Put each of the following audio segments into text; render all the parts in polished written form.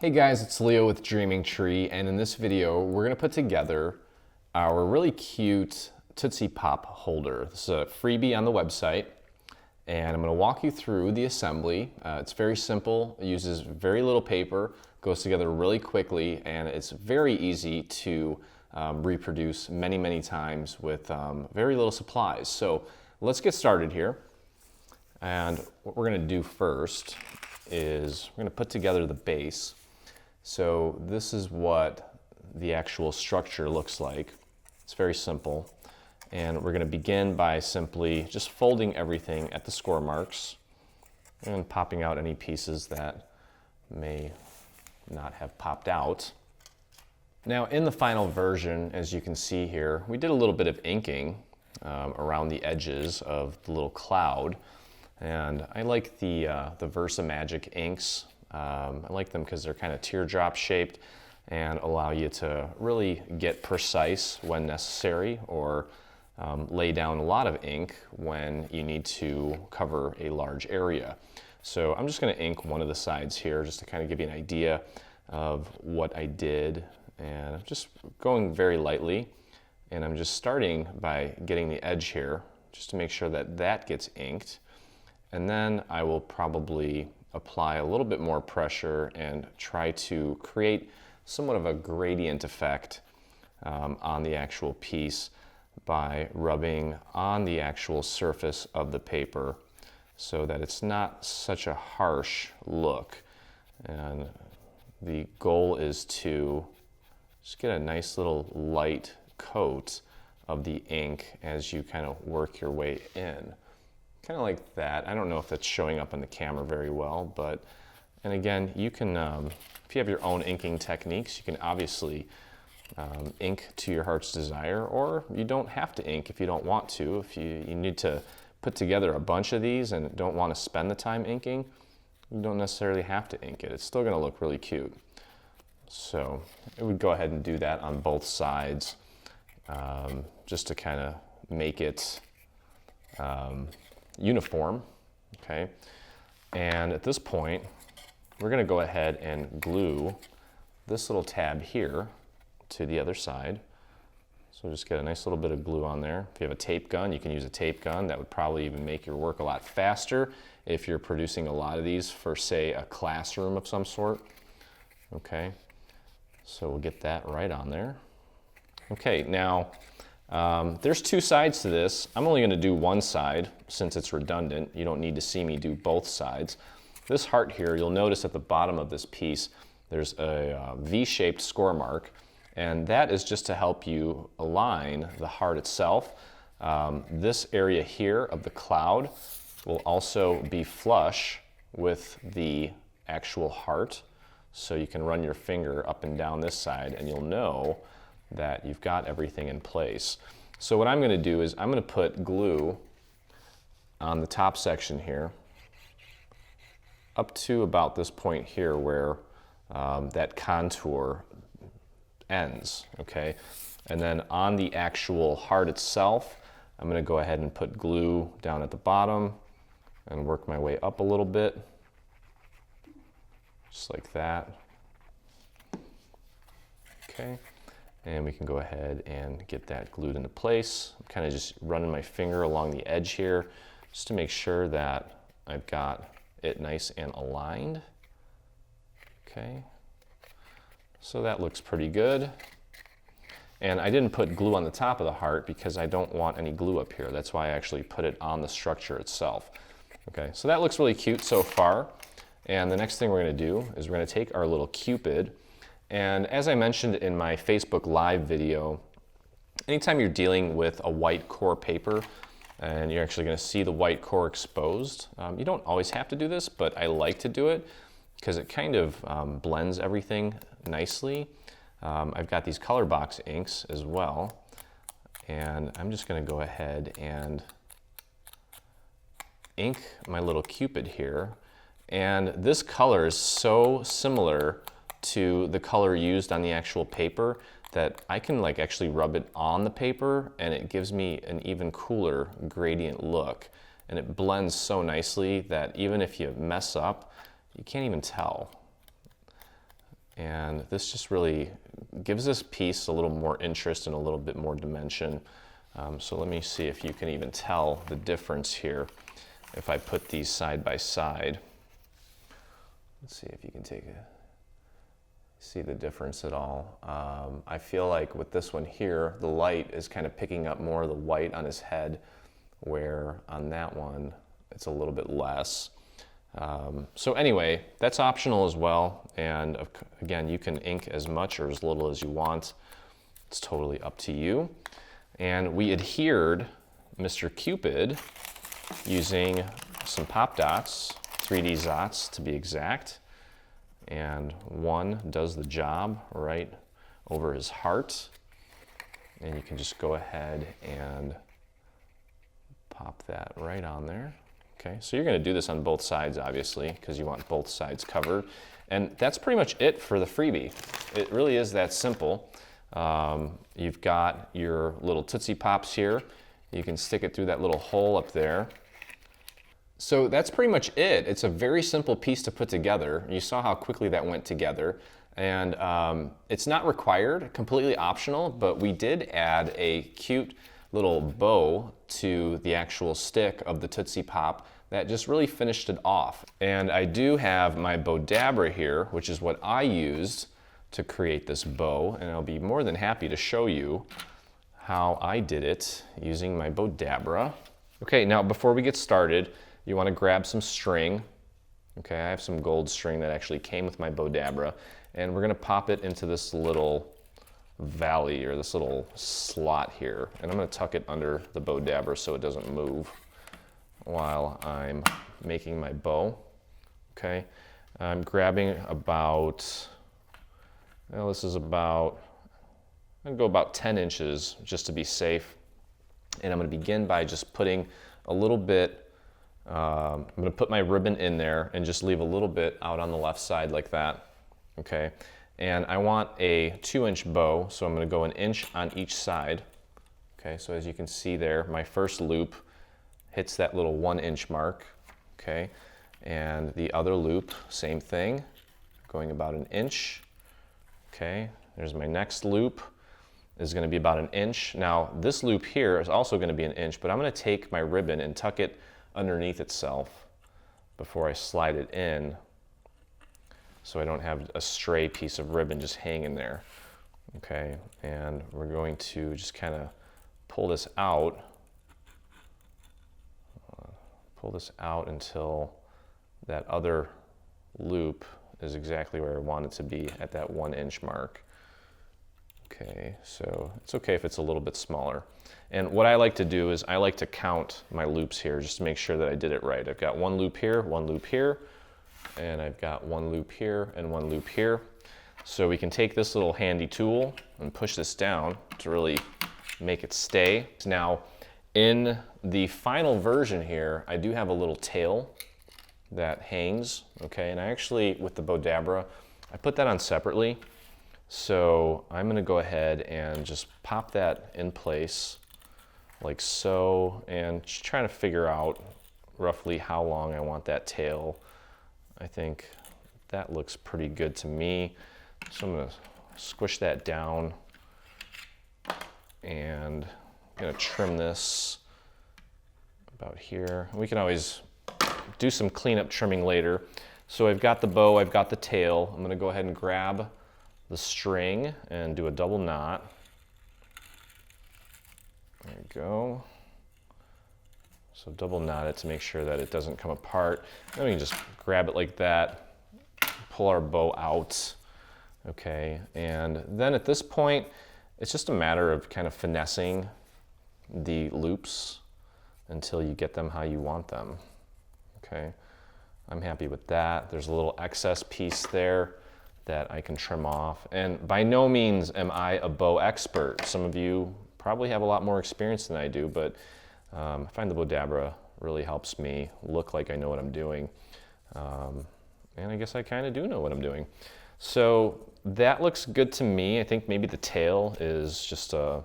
Hey guys, it's Leo with Dreaming Tree, and in this video we're going to put together our really cute Tootsie Pop holder. This is a freebie on the website, and I'm going to walk you through the assembly. It's very simple, it uses very little paper, goes together really quickly, and it's very easy to reproduce many times with very little supplies. So let's get started here. And what we're going to do first is we're going to put together the base. So this is what the actual structure looks like. It's very simple. And we're going to begin by simply just folding everything at the score marks and popping out any pieces that may not have popped out. Now in the final version, as you can see here, we did a little bit of inking around the edges of the little cloud. And I like the VersaMagic inks. I like them because they're kind of teardrop shaped and allow you to really get precise when necessary, or lay down a lot of ink when you need to cover a large area. So I'm just going to ink one of the sides here just to kind of give you an idea of what I did, and I'm just going very lightly, and I'm just starting by getting the edge here just to make sure that that gets inked, and then I will probably apply a little bit more pressure and try to create somewhat of a gradient effect on the actual piece by rubbing on the actual surface of the paper so that it's not such a harsh look. And the goal is to just get a nice little light coat of the ink as you kind of work your way in. Kind of like that. I don't know if that's showing up on the camera very well, but, and again, you can, if you have your own inking techniques, you can obviously ink to your heart's desire, or you don't have to ink if you don't want to. If you need to put together a bunch of these and don't want to spend the time inking, you don't necessarily have to ink it. It's still going to look really cute. So I would go ahead and do that on both sides, just to kind of make it uniform, okay? And at this point, we're going to go ahead and glue this little tab here to the other side. So just get a nice little bit of glue on there. If you have a tape gun, you can use a tape gun. That would probably even make your work a lot faster if you're producing a lot of these for, say, a classroom of some sort. Okay, so we'll get that right on there. Okay, now there's two sides to this. I'm only going to do one side since it's redundant. You don't need to see me do both sides. This heart here, you'll notice at the bottom of this piece, there's a V-shaped score mark, and that is just to help you align the heart itself. This area here of the cloud will also be flush with the actual heart, so you can run your finger up and down this side and you'll know that you've got everything in place. So what I'm going to do is I'm going to put glue on the top section here up to about this point here where that contour ends, okay? And then on the actual heart itself, I'm going to go ahead and put glue down at the bottom and work my way up a little bit, just like that. Okay. And we can go ahead and get that glued into place. I'm kind of just running my finger along the edge here just to make sure that I've got it nice and aligned. Okay, so that looks pretty good. And I didn't put glue on the top of the heart because I don't want any glue up here. That's why I actually put it on the structure itself. Okay, so that looks really cute so far. And the next thing we're going to do is we're going to take our little Cupid. And as I mentioned in my Facebook Live video, anytime you're dealing with a white core paper and you're actually going to see the white core exposed, you don't always have to do this, but I like to do it because it kind of blends everything nicely. I've got these color box inks as well, and I'm just going to go ahead and ink my little Cupid here. And this color is so similar to the color used on the actual paper that I can like actually rub it on the paper and it gives me an even cooler gradient look. And it blends so nicely that even if you mess up, you can't even tell. And this just really gives this piece a little more interest and a little bit more dimension. So let me see if you can even tell the difference here if I put these side by side. Let's see if you can see the difference at all. I feel like with this one here, the light is kind of picking up more of the white on his head, where on that one, it's a little bit less. So anyway, that's optional as well. And again, you can ink as much or as little as you want. It's totally up to you. And we adhered Mr. Cupid using some pop dots, 3D Zots to be exact. And one does the job right over his heart. And you can just go ahead and pop that right on there. Okay, so you're going to do this on both sides, obviously, because you want both sides covered. And that's pretty much it for the freebie. It really is that simple. You've got your little Tootsie Pops here. You can stick it through that little hole up there. So that's pretty much it. It's a very simple piece to put together. You saw how quickly that went together. And it's not required, completely optional, but we did add a cute little bow to the actual stick of the Tootsie Pop that just really finished it off. And I do have my Bodabra here, which is what I used to create this bow, and I'll be more than happy to show you how I did it using my Bodabra. Okay, now before we get started, you want to grab some string. Okay, I have some gold string that actually came with my Bodabra, and we're going to pop it into this little valley or this little slot here, and I'm going to tuck it under the Bodabra so it doesn't move while I'm making my bow. Okay, I'm grabbing about, well, this is about, I'm going to go about 10 inches just to be safe, and I'm going to begin by just putting a little bit, I'm going to put my ribbon in there and just leave a little bit out on the left side like that. Okay, and I want a 2-inch bow, so I'm going to go 1 inch on each side. Okay, so as you can see there, my first loop hits that little 1-inch mark. Okay, and the other loop, same thing, going about 1 inch. Okay, there's my next loop, is going to be about 1 inch. Now this loop here is also going to be 1 inch, but I'm going to take my ribbon and tuck it underneath itself before I slide it in, so I don't have a stray piece of ribbon just hanging there. Okay, and we're going to just kind of pull this out until that other loop is exactly where I want it to be at that 1-inch mark. Okay, so it's okay if it's a little bit smaller. And what I like to do is I like to count my loops here just to make sure that I did it right. I've got 1 loop here, 1 loop here, and I've got 1 loop here and 1 loop here. So we can take this little handy tool and push this down to really make it stay. Now, in the final version here, I do have a little tail that hangs, okay? And I actually, with the Bodabra, I put that on separately. So I'm gonna go ahead and just pop that in place like so, and just trying to figure out roughly how long I want that tail. I think that looks pretty good to me. So I'm gonna squish that down, and I'm gonna trim this about here. We can always do some cleanup trimming later. So I've got the bow, I've got the tail. I'm gonna go ahead and grab the string and do a double knot. There we go. So double knot it to make sure that it doesn't come apart. Then we can just grab it like that, pull our bow out. Okay, and then at this point, it's just a matter of kind of finessing the loops until you get them how you want them. Okay, I'm happy with that. There's a little excess piece there that I can trim off. And by no means am I a bow expert. Some of you probably have a lot more experience than I do, but I find the Bodabra really helps me look like I know what I'm doing. And I guess I kind of do know what I'm doing. So that looks good to me. I think maybe the tail is just a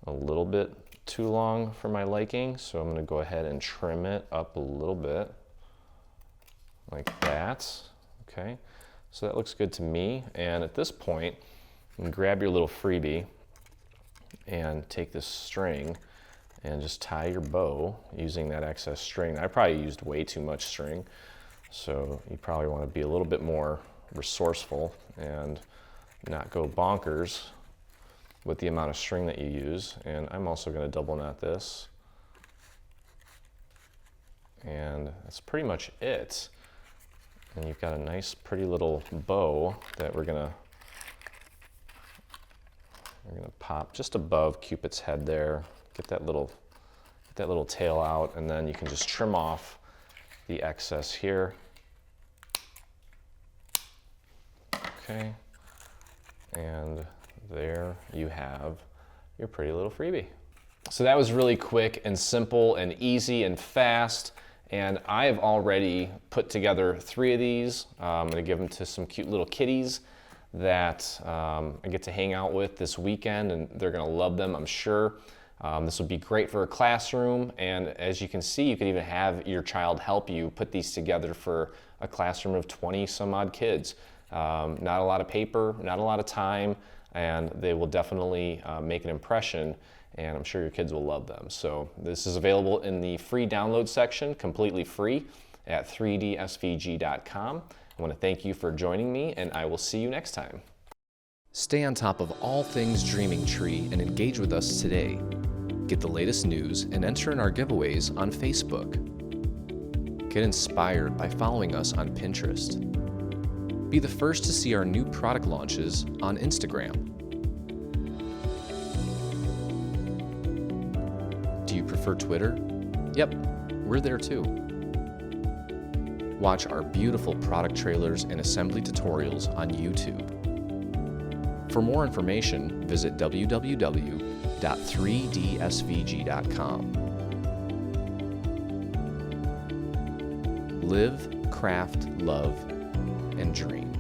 little bit too long for my liking. So I'm gonna go ahead and trim it up a little bit like that. Okay. So that looks good to me. And at this point, you can grab your little freebie and take this string and just tie your bow using that excess string. I probably used way too much string, so you probably want to be a little bit more resourceful and not go bonkers with the amount of string that you use. And I'm also going to double knot this. And that's pretty much it. And you've got a nice pretty little bow that we're gonna pop just above Cupid's head there. Get that little tail out, and then you can just trim off the excess here. Okay, and there you have your pretty little freebie. So that was really quick and simple and easy and fast. And I have already put together 3 of these. I'm gonna give them to some cute little kitties that I get to hang out with this weekend, and they're gonna love them, I'm sure. This would be great for a classroom, and as you can see, you could even have your child help you put these together for a classroom of 20 some odd kids. Not a lot of paper, not a lot of time, and they will definitely make an impression, and I'm sure your kids will love them. So this is available in the free download section, completely free, at 3dsvg.com. I want to thank you for joining me, and I will see you next time. Stay on top of all things Dreaming Tree and engage with us today. Get the latest news and enter in our giveaways on Facebook. Get inspired by following us on Pinterest. Be the first to see our new product launches on Instagram. Do you prefer Twitter? Yep, we're there too. Watch our beautiful product trailers and assembly tutorials on YouTube. For more information, visit www.3dsvg.com. Live, craft, love, and dream.